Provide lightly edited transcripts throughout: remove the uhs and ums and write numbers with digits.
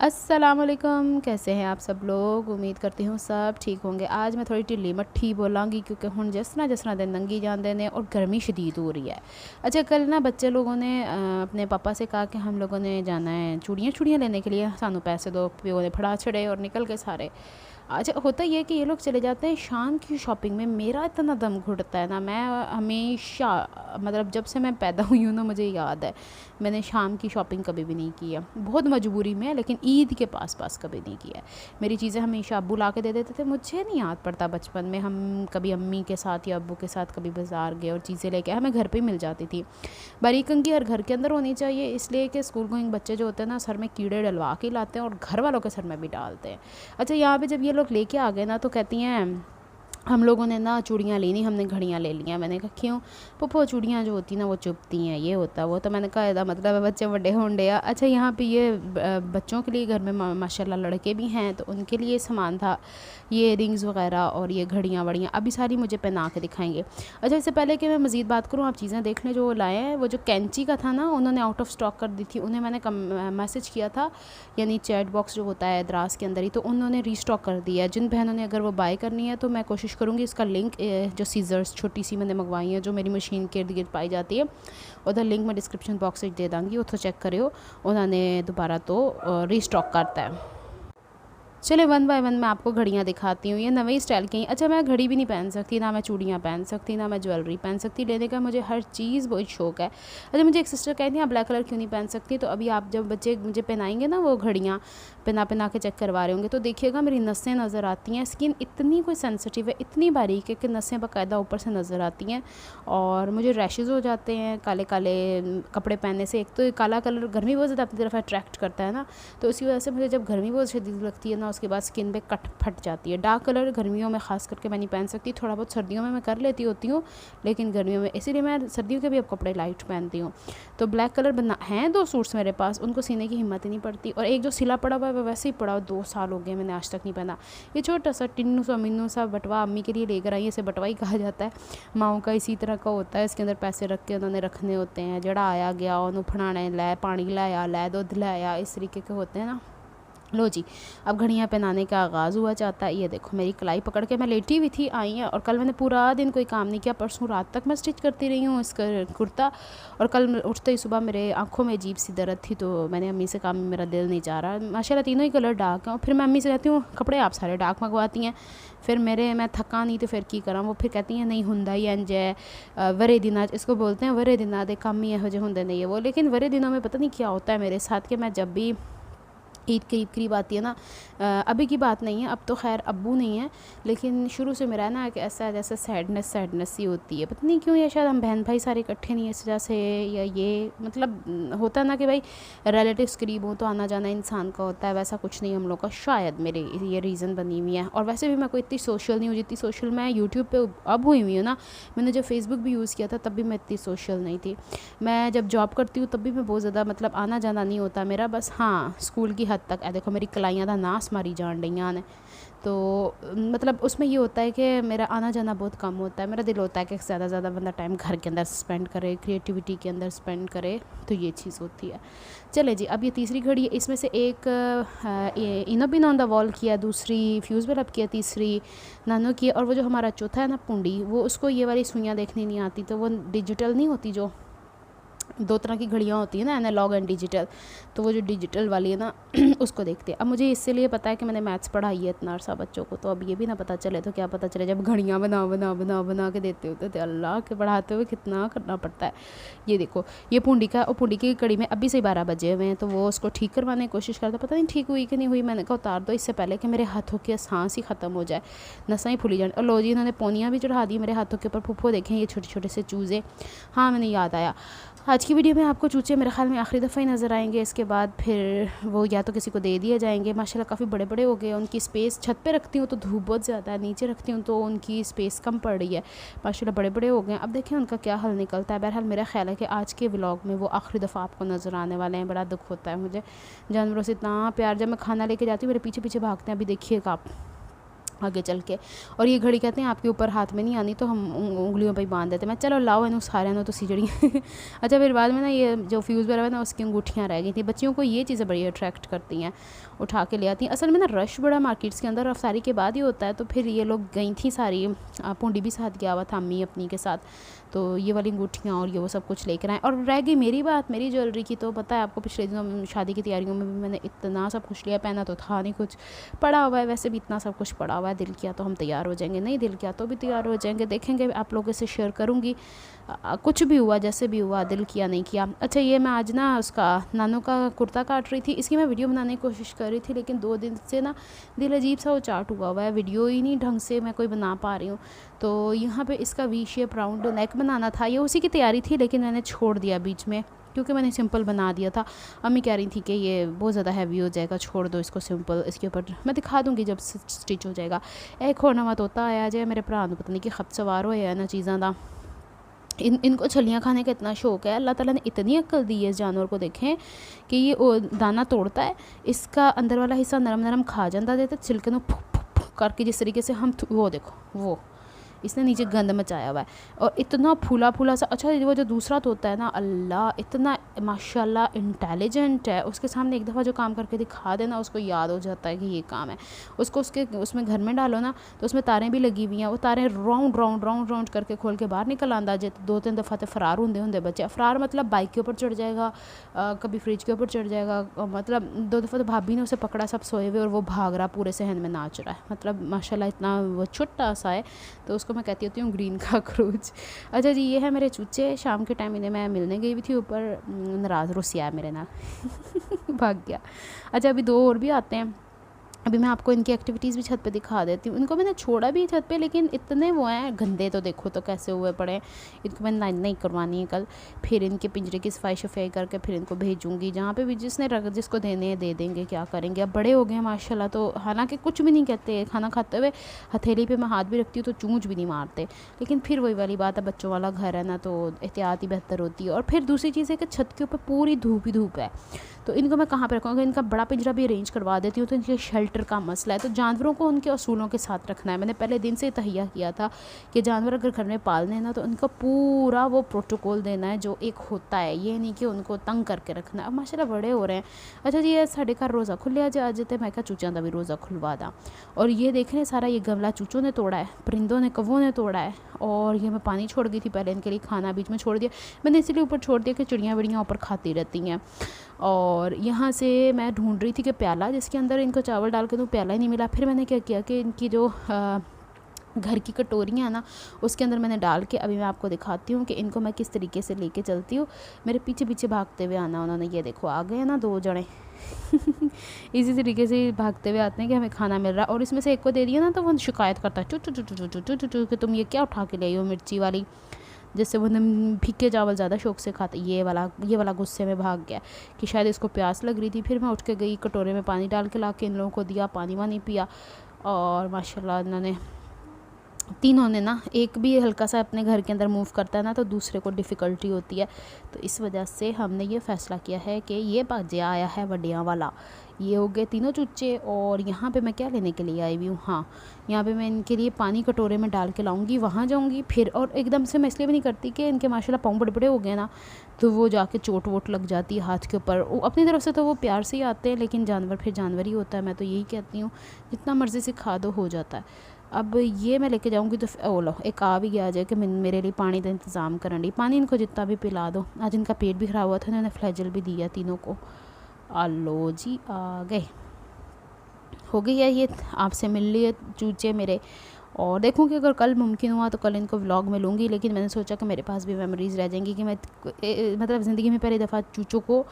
अस्सलामुअलैकुम, कैसे हैं आप सब लोग। उम्मीद करती हूँ सब ठीक होंगे। आज मैं थोड़ी ढिली मट्ठी बोलांगी क्योंकि हुण जिस तरह दिन लंघी जाते ने और गर्मी शदीद हो रही है। अच्छा, कल ना बच्चे लोगों ने अपने पापा से कहा कि हम लोगों ने जाना है चूड़ियाँ लेने के लिए, सानू पैसे दो। प्यो ने फड़ा छड़े और निकल के सारे। अच्छा, होता ये है कि ये लोग चले जाते हैं शाम की शॉपिंग में। मेरा इतना दम घुटता है ना, मैं हमेशा मतलब जब से मैं पैदा हुई हूँ ना, मुझे याद है मैंने शाम की शॉपिंग कभी भी नहीं की है। बहुत मजबूरी में, लेकिन ईद के पास कभी नहीं किया है। मेरी चीज़ें हमेशा अब्बू ला के दे देते थे। मुझे नहीं याद पड़ता बचपन में हम कभी अम्मी के साथ या अब्बू के साथ कभी बाज़ार गए और चीज़ें लेके हमें घर पे ही मिल जाती थी। बारीक कंघी हर घर के अंदर होनी चाहिए, इसलिए कि स्कूल गोइंग बच्चे जो होते हैं ना, सर में कीड़े डलवा के लाते हैं और घर वालों के सर में भी डालते हैं। अच्छा, यहाँ पे जब ये लोग लेके आ गए ना, तो कहती हैं हम लोगों ने ना चूड़ियाँ लेनी, हमने घड़ियाँ ले लियाँ। मैंने कहा क्यों? पप्पो चूड़ियाँ जो होती ना वो चुभती हैं, ये होता वो। तो मैंने कहा ਇਹਦਾ मतलब है बच्चे बड़े होंडे। अच्छा, यहाँ पे ये बच्चों के लिए घर में माशाल्लाह लड़के भी हैं, तो उनके लिए सामान था, ये रिंग्स वगैरह और ये घड़ियाँ वड़ियाँ अभी सारी मुझे पहना के दिखाएंगे। अच्छा, इससे पहले कि मैं मज़ीद बात करूँ, आप चीज़ें देख लें जो लाए हैं। वो जो कैंची का था ना, उन्होंने आउट ऑफ स्टॉक कर दी थी। उन्हें मैंने मैसेज किया था, यानी चैट बॉक्स जो होता है दराज के अंदर ही, तो उन्होंने रीस्टॉक कर दिया है। जिन बहनों ने अगर वो बाय करनी है तो मैं कोशिश करूँगी इसका लिंक, जो सीज़र्स छोटी सी मैंने मंगवाई है जो मेरी मशीन के इर्द गिर्द पाई जाती है, उधर लिंक मैं डिस्क्रिप्शन बॉक्स में दे दूँगी, उतो चेक करियो। उन्होंने दोबारा तो रीस्टॉक करता है। चले वन बाय वन मैं आपको घड़ियाँ दिखाती हूँ। ये नवे स्टाइल की। अच्छा, मैं घड़ी भी नहीं पहन सकती, ना मैं चूड़ियाँ पहन सकती, ना मैं ज्वेलरी पहन सकती। लेने का मुझे हर चीज़ बहुत शौक़ है। अच्छा, मुझे एक सिस्टर कहती हैं आप ब्लैक कलर क्यों नहीं पहन सकती? तो अभी आप जब बच्चे मुझे पहनाएंगे ना वो घड़ियाँ, पहना के चेक करवा रहे होंगे, तो देखिएगा मेरी नसें नज़र आती हैं। स्किन इतनी कोई सेंसिटिव है, इतनी बारीक है कि नसें बाकायदा ऊपर से नज़र आती हैं और मुझे रैशेज़ हो जाते हैं काले काले कपड़े पहनने से। एक तो काला कलर गर्मी बहुत ज़्यादा अपनी तरफ अट्रैक्ट करता है ना, तो इसी वजह से मुझे जब गर्मी बहुत शदीद लगती है ना, उसके बाद स्किन पे कट फट जाती है। डार्क कलर गर्मियों में ख़ास करके मैं नहीं पहन सकती। थोड़ा बहुत सर्दियों में मैं कर लेती होती हूँ, लेकिन गर्मियों में, इसीलिए मैं सर्दियों के भी अब कपड़े लाइट पहनती हूँ। तो ब्लैक कलर बना हैं 2 सूट्स मेरे पास, उनको सीने की हिम्मत ही नहीं पड़ती। और एक जो सिला पड़ा हुआ है वो वैसे ही पड़ा हुआ, 2 साल हो गए मैंने आज तक नहीं पहना। ये छोटा सा टिन्नू सा मिन्नू सा बटवा अम्मी के लिए लेकर आई, इसे बटवा ही कहा जाता है। माओ का इसी तरह का होता है, इसके अंदर पैसे रख के उन्होंने रखने होते हैं। जड़ा आया गया उन्होंने फड़ाने, लै पानी लाया, लै दुध लाया, इस तरीके के होते हैं ना। लो जी, अब घड़ियाँ पहनाने का आगाज़ हुआ चाहता है। ये देखो मेरी कलाई पकड़ के मैं लेटी हुई थी, आई हैं। और कल मैंने पूरा दिन कोई काम नहीं किया, परसों रात तक मैं स्टिच करती रही हूँ इसका कुर्ता। और कल उठते ही सुबह मेरे आँखों में अजीब सी दर्द थी, तो मैंने अम्मी से कहा मेरा दिल नहीं चाह रहा। माशाल्लाह तीनों ही कलर डार्क हैं। और फिर मैं अम्मी से कहती हूँ कपड़े आप सारे डार्क मंगवाती हैं, फिर मैं थका नहीं तो फिर की करा। वो फिर कहती हैं नहीं हुंदा ही इंज है, वरे दिना, इसको बोलते हैं वरे दिना दे कम ही यहो होंदे नहीं है वो। लेकिन वरे दिनों में पता नहीं क्या होता है मेरे साथ कि मैं जब भी ईद करीब आती है ना, अभी की बात नहीं है, अब तो खैर अब्बू नहीं है, लेकिन शुरू से मेरा ना कि ऐसा जैसे सैडनेस सी होती है। पता नहीं क्यों, या शायद हम बहन भाई सारे इकट्ठे नहीं है इस वजह से, या ये मतलब होता ना कि भाई रिलेटिव्स करीब हो तो आना जाना इंसान का होता है, वैसा कुछ नहीं हम लोग का। शायद मेरे ये रीज़न बनी हुई है। और वैसे भी मैं कोई इतनी सोशल नहीं हूँ जितनी सोशल मैं यूट्यूब पर अब हुई हुई हूँ ना। मैंने जब फेसबुक भी यूज़ किया था तब भी मैं इतनी सोशल नहीं थी। मैं जब जॉब करती हूँ तब भी मैं बहुत ज़्यादा मतलब आना जाना नहीं होता मेरा, बस हाँ स्कूल की हद तक। देखो मेरी कलाइयाँ दा नास मारी जान रही ने, तो मतलब उसमें ये होता है कि मेरा आना जाना बहुत कम होता है। मेरा दिल होता है कि ज़्यादा बंदा टाइम घर के अंदर स्पेंड करे, क्रिएटिविटी के अंदर स्पेंड करे, तो ये चीज़ होती है। चले जी, अब ये तीसरी घड़ी है, इसमें से एक इनोबिन ऑन द वॉल किया, दूसरी फ्यूज़ बल्ब किया, तीसरी नानो किया, और वो जो हमारा चौथा है ना पुंडी, वो उसको ये वाली सुइयाँ देखनी नहीं आती, तो वो डिजिटल नहीं होती, जो 2 तरह की घड़ियाँ होती हैं ना, एनालॉग एंड डिजिटल, तो वो जो डिजिटल वाली है ना उसको देखते हैं। अब मुझे इसलिए पता है कि मैंने मैथ्स पढ़ाई है इतना अरसा बच्चों को, तो अब ये भी ना पता चले तो क्या पता चले जब घड़ियाँ बना के देते होते थे। अल्लाह के पढ़ाते हुए कितना करना पड़ता है। ये देखो ये पुंडी की कड़ी में अभी से 12 बजे हुए हैं, तो वो उसको ठीक करवाने की कोशिश करता, पता नहीं ठीक हुई कि नहीं हुई। मैंने कहा उतार दो इससे पहले कि मेरे हाथों की सांस ही ख़त्म हो जाए, नसें ही फूली जाए। और लो जी, इन्होंने पोनियाँ भी चढ़ा दी मेरे हाथों के ऊपर। फूफो देखें ये छोटे छोटे से चूज़े। हाँ मैंने याद आया, आज की वीडियो में आपको चूचे मेरे ख्याल में आखिरी दफ़ा ही नज़र आएंगे। इसके बाद फिर वो या तो किसी को दे दिए जाएंगे। माशाल्लाह काफ़ी बड़े बड़े हो गए, उनकी स्पेस छत पे रखती हूँ तो धूप बहुत ज़्यादा है, नीचे रखती हूँ तो उनकी स्पेस कम पड़ रही है। माशाल्लाह बड़े बड़े हो गए। अब देखें उनका क्या हल निकलता है। बहरहाल मेरा ख्याल है कि आज के व्लॉग में वो आखिरी दफ़ा आपको नज़र आने वाले हैं। बड़ा दुख होता है मुझे, जानवरों से इतना प्यार। जब मैं खाना लेके जाती हूँ मेरे पीछे पीछे भागते हैं। अभी देखिएगा आप, आगे चल के। और ये घड़ी कहते हैं आपके ऊपर हाथ में नहीं आनी, तो हम उंगलियों पे ही बांध देते। मैं चलो लाओ इन्हों सारे ना तो सी जड़ी अच्छा फिर बाद में ना ये जो फ्यूज़ वगैरह है ना उसकी अंगूठियाँ रह गई थी। बच्चियों को ये चीज़ें बड़ी अट्रैक्ट करती हैं, उठा के ले आती हैं। असल में ना रश बड़ा मार्केट्स के अंदर रफ्तारी के बाद ही होता है। तो फिर ये लोग गई थी सारी, पूंडी भी साथ गया हुआ था अम्मी अपनी के साथ, तो ये वाली अंगूठियाँ और ये वो सब कुछ लेकर आए। और रह गई मेरी बात, मेरी ज्वेलरी की। तो पता है आपको पिछले दिनों शादी की तैयारियों में भी मैंने इतना सब कुछ लिया, पहना तो था नहीं, कुछ पड़ा हुआ है, वैसे भी इतना सब कुछ पड़ा हुआ है। दिल किया तो हम तैयार हो जाएंगे, नहीं दिल किया तो भी तैयार हो जाएंगे, देखेंगे, आप लोगों से शेयर करूँगी। कुछ भी हुआ, जैसे भी हुआ, दिल किया नहीं किया। अच्छा ये मैं आज ना उसका नानू का कुर्ता काट रही थी, इसकी मैं वीडियो बनाने की कोशिश कर रही थी, लेकिन 2 दिन से ना दिल अजीब सा वो चार्ट हुआ है, वीडियो ही नहीं ढंग से मैं कोई बना पा रही हूँ। तो यहाँ पे इसका वी शेप राउंड नेक बनाना था, ये उसी की तैयारी थी, लेकिन मैंने छोड़ दिया बीच में क्योंकि मैंने सिंपल बना दिया था। अम्मी कह रही थी कि ये बहुत ज़्यादा हैवी हो जाएगा, छोड़ दो इसको सिंपल, इसके ऊपर मैं दिखा दूँगी जब स्टिच हो जाएगा। एक और नवा तोता आया जाए मेरे भरा को, पता नहीं कि खप सवार होया है ना चीज़ों का। इनको छलियाँ खाने का इतना शौक है। अल्लाह ताला ने इतनी अक्ल दी है इस जानवर को, देखें कि ये दाना तोड़ता है, इसका अंदर वाला हिस्सा नरम नरम खा जाता देता, छिलके फुक फुक फुक करके जिस तरीके से हम वो देखो वो इसने नीचे गंद मचाया हुआ है। और इतना फूला फूला सा। अच्छा वो जो दूसरा तोता है ना, अल्लाह इतना माशाल्लाह इंटेलिजेंट है, उसके सामने एक दफ़ा जो काम करके दिखा देना उसको याद हो जाता है कि ये काम है। उसको उसके उसमें घर में डालो ना तो उसमें तारें भी लगी हुई हैं, वो तारें राउंड राउंड राउंड राउंड करके खोल के बाहर निकल आंदा जे। 2-3 दफ़ा तो फ़रार होंदे बच्चे। फ़रार मतलब बाइक के ऊपर चढ़ जाएगा, कभी फ्रिज के ऊपर चढ़ जाएगा, मतलब 2 दफ़ा तो भाभी ने उसे पकड़ा, सब सोए हुए, और वो भाग रहा पूरे सहन में नाच रहा है। मतलब माशाल्लाह इतना वो छोटा सा है, तो उसको मैं कहती होती हूँ ग्रीन कॉकरोच। अच्छा जी ये है मेरे चूचे। शाम के टाइम इन्हें मैं मिलने गई हुई थी ऊपर, नाराज़ रुसिया है मेरे नाल भाग गया। अच्छा अभी 2 और भी आते हैं, अभी मैं आपको इनकी एक्टिविटीज़ भी छत पे दिखा देती हूँ। इनको मैंने छोड़ा भी छत पे, लेकिन इतने वो हैं गंदे, तो देखो तो कैसे हुए पड़े हैं। इनको मैंने नहीं करवानी है कल, फिर इनके पिंजरे की सफाई करके फिर इनको भेजूँगी जहाँ पे भी जिसको देने हैं दे देंगे, क्या करेंगे। अब बड़े हो गए हैं माशाल्लाह, तो हालांकि कुछ भी नहीं कहते, खाना खाते हुए हथेली पे मैं हाथ भी रखती हूँ तो चूंझ भी नहीं मारते। लेकिन फिर वही वाली बात है, बच्चों वाला घर है ना, तो एहतियात ही बेहतर होती है। और फिर दूसरी चीज़ है कि छत के ऊपर पूरी धूप ही धूप है, तो इनको मैं कहाँ पे रखूँगा। इनका बड़ा पिंजरा भी अरेंज करवा देती हूँ, तो इनके शेल्टर का मसला है। तो जानवरों को उनके असूलों के साथ रखना है। मैंने पहले दिन से तहैया किया था कि जानवर अगर घर में पालने हैं ना तो उनको पूरा वो प्रोटोकॉल देना है जो एक होता है, ये नहीं कि उनको तंग करके रखना है। अब माशाल्लाह बड़े हो रहे हैं। अच्छा जी ये साढ़े घर रोज़ा खुलिया आज तो मैं क्या चूचों का भी रोज़ा खुलवा दा। और ये देख रहे हैं सारा ये गमला चूचों ने तोड़ा है, परिंदों ने, कौवों ने तोड़ा है। और ये मैं पानी छोड़ गई थी पहले, इनके लिए खाना बीच में छोड़ दिया मैंने, इसलिए ऊपर छोड़ दिया कि चिड़ियाँ विड़ियाँ ऊपर खाती रहती हैं। और यहाँ से मैं ढूंढ रही थी कि प्याला जिसके अंदर इनको चावल डाल के दूँ, प्याला ही नहीं मिला। फिर मैंने क्या किया कि इनकी जो घर की कटोरियाँ हैं ना उसके अंदर मैंने डाल के, अभी मैं आपको दिखाती हूँ कि इनको मैं किस तरीके से लेके चलती हूँ। मेरे पीछे पीछे भागते हुए आना उन्होंने, ये देखो आ गए हैं ना 2 जने इसी तरीके से भागते हुए आते हैं कि हमें खाना मिल रहा है। और इसमें से एक को दे दिया ना तो वो शिकायत करता है चू चू चू चू चू चू चू चू कि तुम ये क्या उठा के ले आई हो मिर्ची वाली, जिससे वो फीके चावल ज़्यादा शौक से खाते। ये वाला गुस्से में भाग गया कि शायद इसको प्यास लग रही थी। फिर मैं उठ के गई, कटोरे में पानी डाल के ला के इन लोगों को दिया, पानी वानी पिया। और माशाल्लाह इन्होंने तीनों ने ना, एक भी हल्का सा अपने घर के अंदर मूव करता है ना तो दूसरे को डिफ़िकल्टी होती है। तो इस वजह से हमने ये फ़ैसला किया है कि ये भाजिया आया है वडियाँ वाला। ये हो गए तीनों चूचे। और यहाँ पे मैं क्या लेने के लिए आई हुई हूँ, हाँ यहाँ पे मैं इनके लिए पानी कटोरे में डाल के लाऊंगी, वहाँ जाऊँगी फिर। और एकदम से मैं इसलिए भी नहीं करती कि इनके माशाल्लाह पाँव बड़े बड़े हो गए ना, तो वो जाके चोट वोट लग जाती है हाथ के ऊपर। अपनी तरफ से तो वो प्यार से ही आते हैं, लेकिन जानवर फिर जानवर ही होता है। मैं तो यही कहती हूँ जितना मर्ज़ी सिखा दो हो जाता है। अब ये मैं लेके जाऊँगी तो ओ लो एक आ भी गया जाए कि मेरे लिए पानी का इंतज़ाम करने ली। पानी इनको जितना भी पिला दो। आज इनका पेट भी ख़राब हुआ था, इन्होंने फ्लैजल भी दिया तीनों को। आलो जी आ गए, हो गई है ये आपसे मिल लिए चूचे मेरे। और देखूँगी अगर कल मुमकिन हुआ तो कल इनको व्लॉग में लूँगी, लेकिन मैंने सोचा कि मेरे पास भी मेमोरीज़ रह जाएंगी कि मैं मतलब ज़िंदगी में पहली दफ़ा चूचों को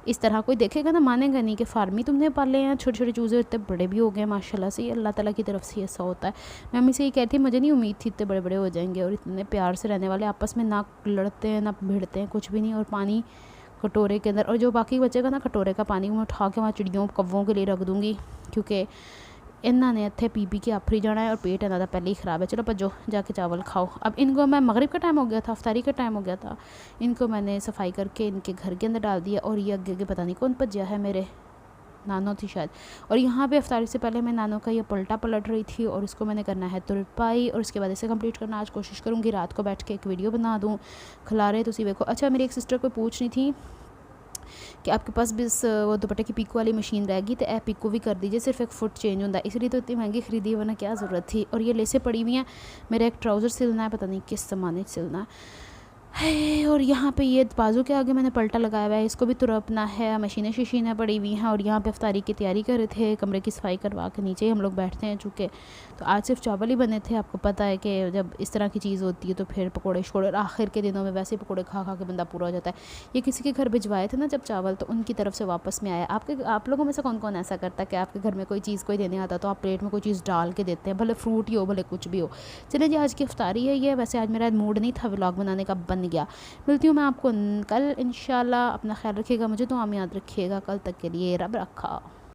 इस तरह कोई देखेगा ना मानेगा नहीं कि फार्मी तुमने पाले हैं। छोटे छोटे चूज़े इतने बड़े भी हो गए माशाल्लाह से, अल्लाह ताला की तरफ से ऐसा होता है। मैं मम्मी से ये कहती, मुझे नहीं उम्मीद थी इतने बड़े बड़े हो जाएंगे और इतने प्यार से रहने वाले, आपस में ना लड़ते हैं ना भिड़ते हैं कुछ भी नहीं। और पानी कटोरे के अंदर, और जो बाकी बचेगा ना कटोरे का पानी मैं उठा के वहाँ चिड़ियों कौवों के लिए रख दूँगी, क्योंकि इन्होंने इतने पी के आफरी जाना है और पेट इन्हों पहले ही ख़राब है। चलो भजो जाके चावल खाओ। अब इनको मैं मगरिब का टाइम हो गया था, अफ्तारी का टाइम हो गया था, इनको मैंने सफाई करके इनके घर के अंदर डाल दिया। और ये आगे आगे पता नहीं कौन भज्या है मेरे, नानो थी शायद। और यहाँ पे अफ्तारी से पहले मैं नानो का ये पलटा पलट रही थी और इसको मैंने करना है तुरपाई और उसके बाद इसे कंप्लीट करना। आज कोशिश करूँगी रात को बैठ के एक वीडियो बना दूँ खिलारे तुसी देखो। अच्छा मेरी एक सिस्टर को पूछ रही थी कि आपके पास बस वो दुपट्टे की पीको वाली मशीन रहेगी तो ऐप पीको भी कर दीजिए, सिर्फ एक फुट चेंज होता है, इसलिए तो इतनी महंगी खरीदी वरना क्या ज़रूरत थी। और ये लेसें पड़ी हुई हैं, मेरा एक ट्राउज़र सिलना है, पता नहीं किस ज़माने सिलना है। और यहाँ पे ये बाजू के आगे मैंने पलटा लगाया हुआ है, इसको भी तुरपना है। मशीनें शशीनें पड़ी हुई हैं और यहाँ पे इफ्तारी की तैयारी कर रहे थे, कमरे की सफाई करवा के नीचे ही हम लोग बैठते हैं चूँकि। तो आज सिर्फ चावल ही बने थे। आपको पता है कि जब इस तरह की चीज़ होती है तो फिर पकौड़े शकोड़े, और आखिर के दिनों में वैसे पकौड़े खा खा के बंदा पूरा हो जाता है। ये किसी के घर भिजवाए थे ना जब चावल, तो उनकी तरफ से वापस में आया। आप लोगों में से कौन कौन ऐसा करता है कि आपके घर में कोई चीज़ कोई देने आता तो आप प्लेट में कोई चीज़ डाल के देते हैं, भले फ्रूट ही हो भले कुछ भी हो। चलिए जी आज की इफ्तारी है ये, वैसे आज मेरा मूड नहीं था व्लॉग बनाने का, बन गया। मिलती हूँ मैं आपको कल इंशाल्लाह। अपना ख्याल रखिएगा, मुझे तो आम याद रखिएगा। कल तक के लिए रब रखा।